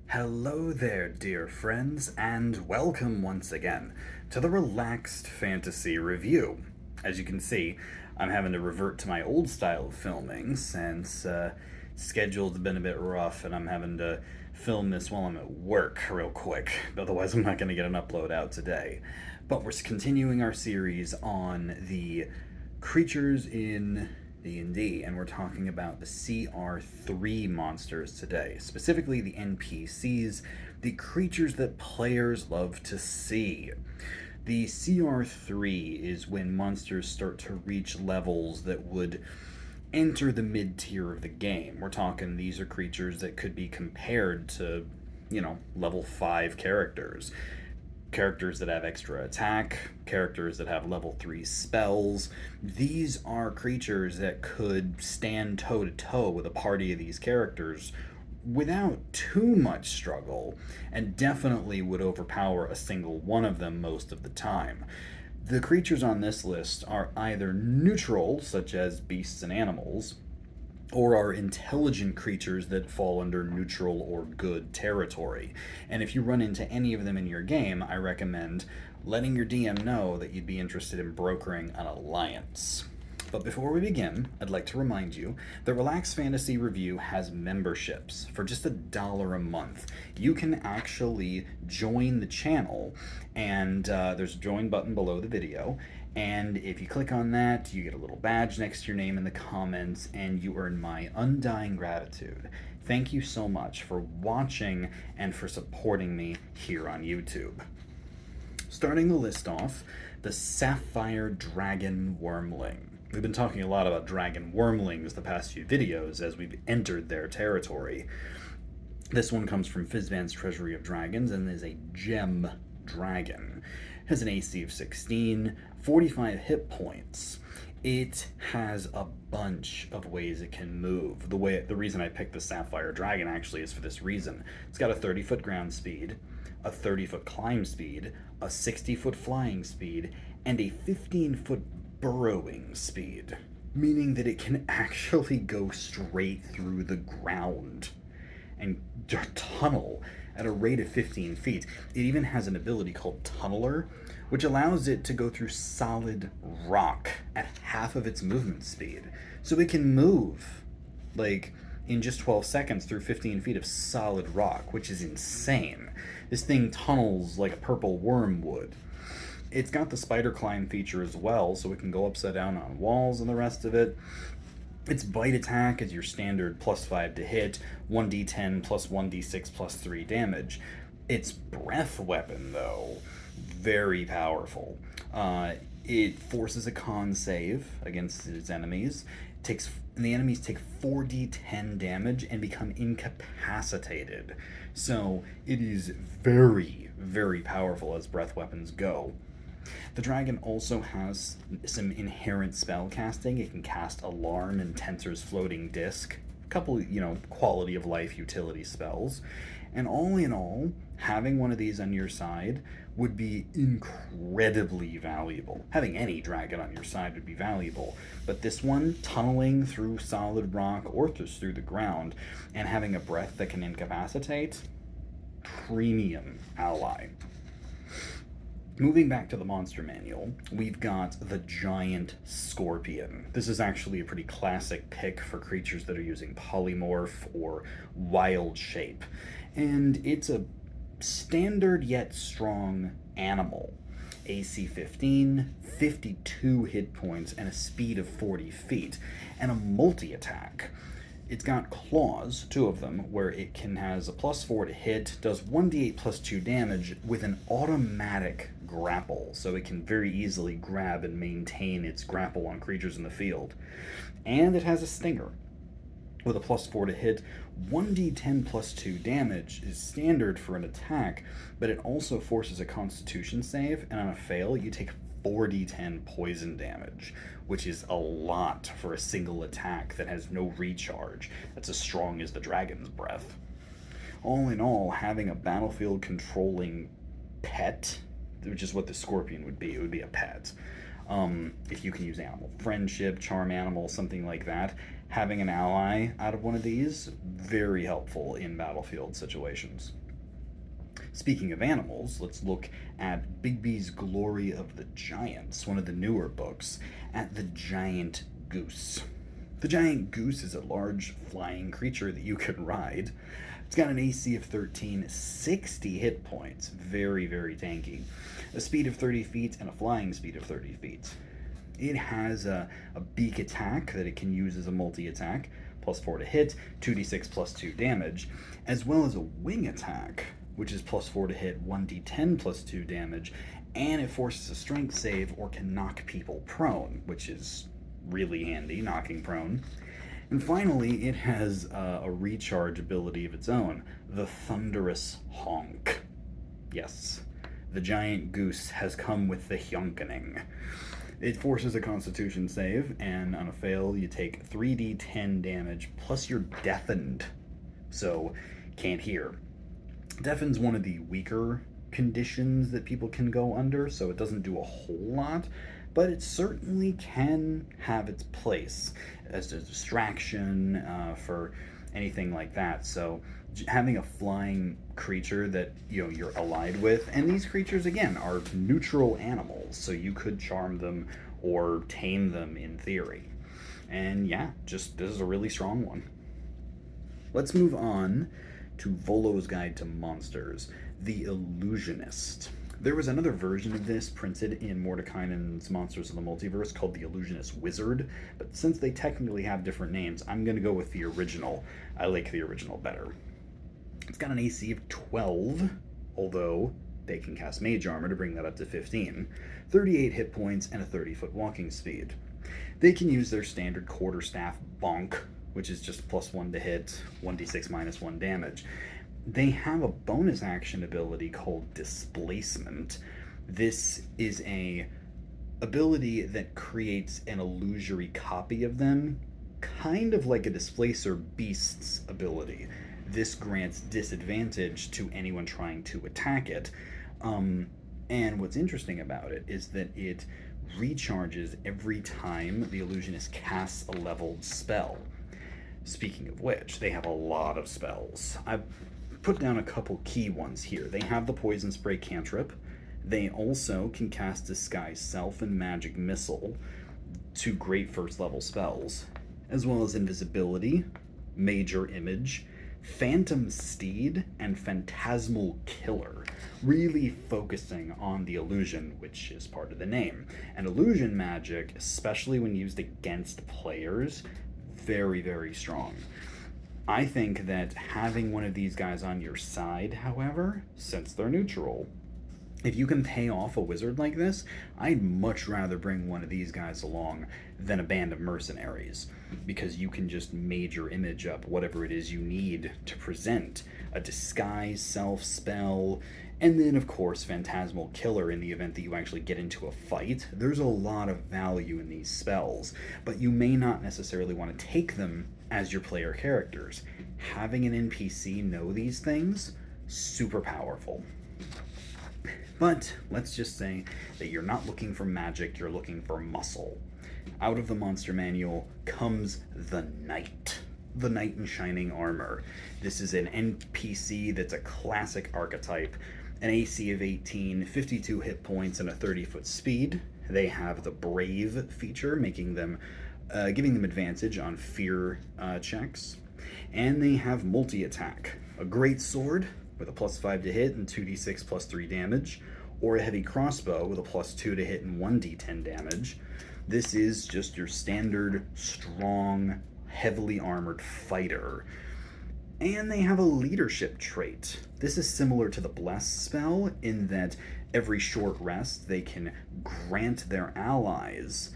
Hello there, dear friends, and welcome once again to the Relaxed Fantasy Review. As you can see, I'm having to revert to my old style of filming since schedule's been a bit rough and I'm having to film this while I'm at work real quick. Otherwise, I'm not going to get an upload out today. But we're continuing our series on the creatures in D&D, and we're talking about the CR-3 monsters today, specifically the NPCs, the creatures that players love to see. The CR-3 is when monsters start to reach levels that would enter the mid-tier of the game. We're talking these are creatures that could be compared to, level 5 characters that have extra attack, characters that have level 3 spells. These are creatures that could stand toe to toe with a party of these characters without too much struggle, and definitely would overpower a single one of them most of the time. The creatures on this list are either neutral, such as beasts and animals, or are intelligent creatures that fall under neutral or good territory. And if you run into any of them in your game, I recommend letting your DM know that you'd be interested in brokering an alliance. But before we begin, I'd like to remind you that Relax Fantasy Review has memberships. For just $1 a month, you can actually join the channel, and there's a join button below the video. And if you click on that, you get a little badge next to your name in the comments, and you earn my undying gratitude. Thank you so much for watching and for supporting me here on YouTube. Starting the list off, the Sapphire Dragon Wormling. We've been talking a lot about dragon wormlings the past few videos as we've entered their territory. This one comes from Fizban's Treasury of Dragons and is a gem dragon. It has an AC of 16, 45 hit points. It has a bunch of ways it can move. The reason I picked the Sapphire Dragon actually is for this reason. It's got a 30-foot ground speed, a 30-foot climb speed, a 60-foot flying speed, and a 15-foot burrowing speed, meaning that it can actually go straight through the ground and tunnel at a rate of 15 feet. It even has an ability called Tunneler, which allows it to go through solid rock at half of its movement speed. So it can move, like, in just 12 seconds through 15 feet of solid rock, which is insane. This thing tunnels like a purple worm would. It's got the spider climb feature as well, so it can go upside down on walls and the rest of it. Its bite attack is your standard +5 to hit, 1d10 plus 1d6 plus 3 damage. Its breath weapon, though, very powerful. It forces a con save against its enemies. The enemies take 4d10 damage and become incapacitated. So it is very, very powerful as breath weapons go. The dragon also has some inherent spell casting. It can cast Alarm and Tensor's Floating Disc, a couple, quality of life utility spells. And all in all, having one of these on your side would be incredibly valuable. Having any dragon on your side would be valuable, but this one, tunneling through solid rock or just through the ground, and having a breath that can incapacitate, premium ally. Moving back to the monster manual, we've got the giant scorpion. This is actually a pretty classic pick for creatures that are using polymorph or wild shape. And it's a standard yet strong animal. AC 15, 52 hit points, and a speed of 40 feet, and a multi-attack. It's got claws, 2 of them, where it has a +4 to hit, does 1d8 plus 2 damage with an automatic grapple, so it can very easily grab and maintain its grapple on creatures in the field. And it has a stinger. With a +4 to hit, 1d10 plus 2 damage is standard for an attack, but it also forces a constitution save, and on a fail, you take 4d10 poison damage, which is a lot for a single attack that has no recharge. That's as strong as the dragon's breath. All in all, having a battlefield controlling pet, which is what the scorpion would be, it would be a pet. If you can use animal friendship, charm animal, something like that, having an ally out of one of these, very helpful in battlefield situations. Speaking of animals, let's look at Bigby's Glory of the Giants, one of the newer books, at the giant goose. The giant goose is a large flying creature that you can ride. It's got an AC of 13, 60 hit points, very, very tanky, a speed of 30 feet, and a flying speed of 30 feet. It has a beak attack that it can use as a multi-attack, plus 4 to hit, 2d6 plus 2 damage, as well as a wing attack, which is plus 4 to hit, 1d10 plus 2 damage, and it forces a strength save or can knock people prone, which is really handy, knocking prone. And finally, it has a recharge ability of its own, the Thunderous Honk. Yes, the giant goose has come with the hyonkening. It forces a constitution save, and on a fail, you take 3d10 damage, plus you're deafened, so can't hear. Deafen's one of the weaker conditions that people can go under, so it doesn't do a whole lot, but it certainly can have its place as a distraction for anything like that. So having a flying creature that you're allied with, and these creatures again are neutral animals, so you could charm them or tame them in theory. And yeah, just this is a really strong one. Let's move on to Volo's Guide to Monsters, the Illusionist. There was another version of this printed in Mordekainen's Monsters of the Multiverse called the Illusionist Wizard, but since they technically have different names, I'm going to go with the original. I like the original better. It's got an AC of 12, although they can cast Mage Armor to bring that up to 15, 38 hit points, and a 30-foot walking speed. They can use their standard quarterstaff bonk, which is just plus 1 to hit, 1d6 minus 1 damage. They have a bonus action ability called Displacement. This is a ability that creates an illusory copy of them, kind of like a Displacer Beast's ability. This grants disadvantage to anyone trying to attack it. And what's interesting about it is that it recharges every time the illusionist casts a leveled spell. Speaking of which, they have a lot of spells. I've put down a couple key ones here. They have the Poison Spray cantrip. They also can cast Disguise Self and Magic Missile, 2 great first level spells, as well as Invisibility, Major Image, Phantom Steed, and Phantasmal Killer, really focusing on the illusion, which is part of the name. And illusion magic, especially when used against players, very, very strong. I think that having one of these guys on your side, however, since they're neutral, if you can pay off a wizard like this, I'd much rather bring one of these guys along than a band of mercenaries, because you can just major image up whatever it is you need to present a disguise self spell, and then of course Phantasmal Killer in the event that you actually get into a fight. There's a lot of value in these spells, but you may not necessarily want to take them as your player characters. Having an NPC know these things, super powerful. But let's just say that you're not looking for magic, you're looking for muscle. Out of the monster manual comes the Knight. The Knight in Shining Armor. This is an NPC that's a classic archetype, an AC of 18, 52 hit points, and a 30-foot speed. They have the Brave feature, making them giving them advantage on fear checks. And they have multi-attack, a great sword with a plus 5 to hit and 2d6 plus 3 damage, or a heavy crossbow with a plus 2 to hit and 1d10 damage. This is just your standard, strong, heavily armored fighter. And they have a leadership trait. This is similar to the Bless spell in that every short rest they can grant their allies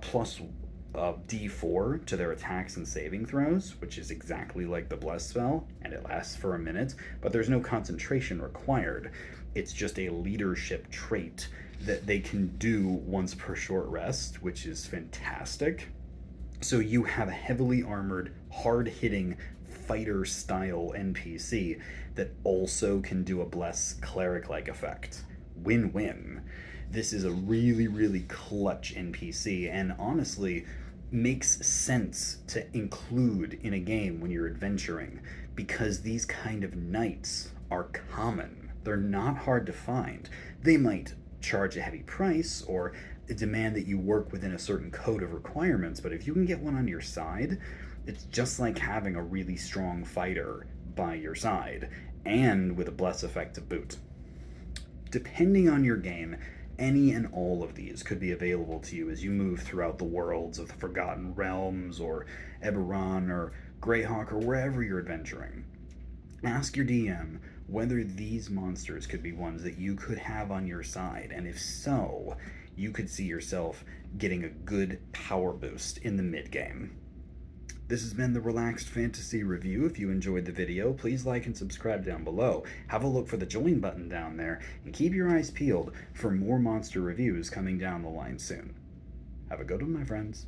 plus d4 to their attacks and saving throws, which is exactly like the Bless spell, and it lasts for a minute, but there's no concentration required. It's just a leadership trait that they can do once per short rest, which is fantastic. So you have a heavily armored, hard-hitting, fighter-style NPC that also can do a Bless cleric-like effect. Win-win. This is a really, really clutch NPC, and honestly, makes sense to include in a game when you're adventuring, because these kind of knights are common. They're not hard to find. They might charge a heavy price or demand that you work within a certain code of requirements, but if you can get one on your side, it's just like having a really strong fighter by your side, and with a bless effect to boot. Depending on your game, any and all of these could be available to you as you move throughout the worlds of the Forgotten Realms, or Eberron, or Greyhawk, or wherever you're adventuring. Ask your DM whether these monsters could be ones that you could have on your side, and if so, you could see yourself getting a good power boost in the mid-game. This has been the Relaxed Fantasy Review. If you enjoyed the video, please like and subscribe down below. Have a look for the join button down there, and keep your eyes peeled for more monster reviews coming down the line soon. Have a good one, my friends.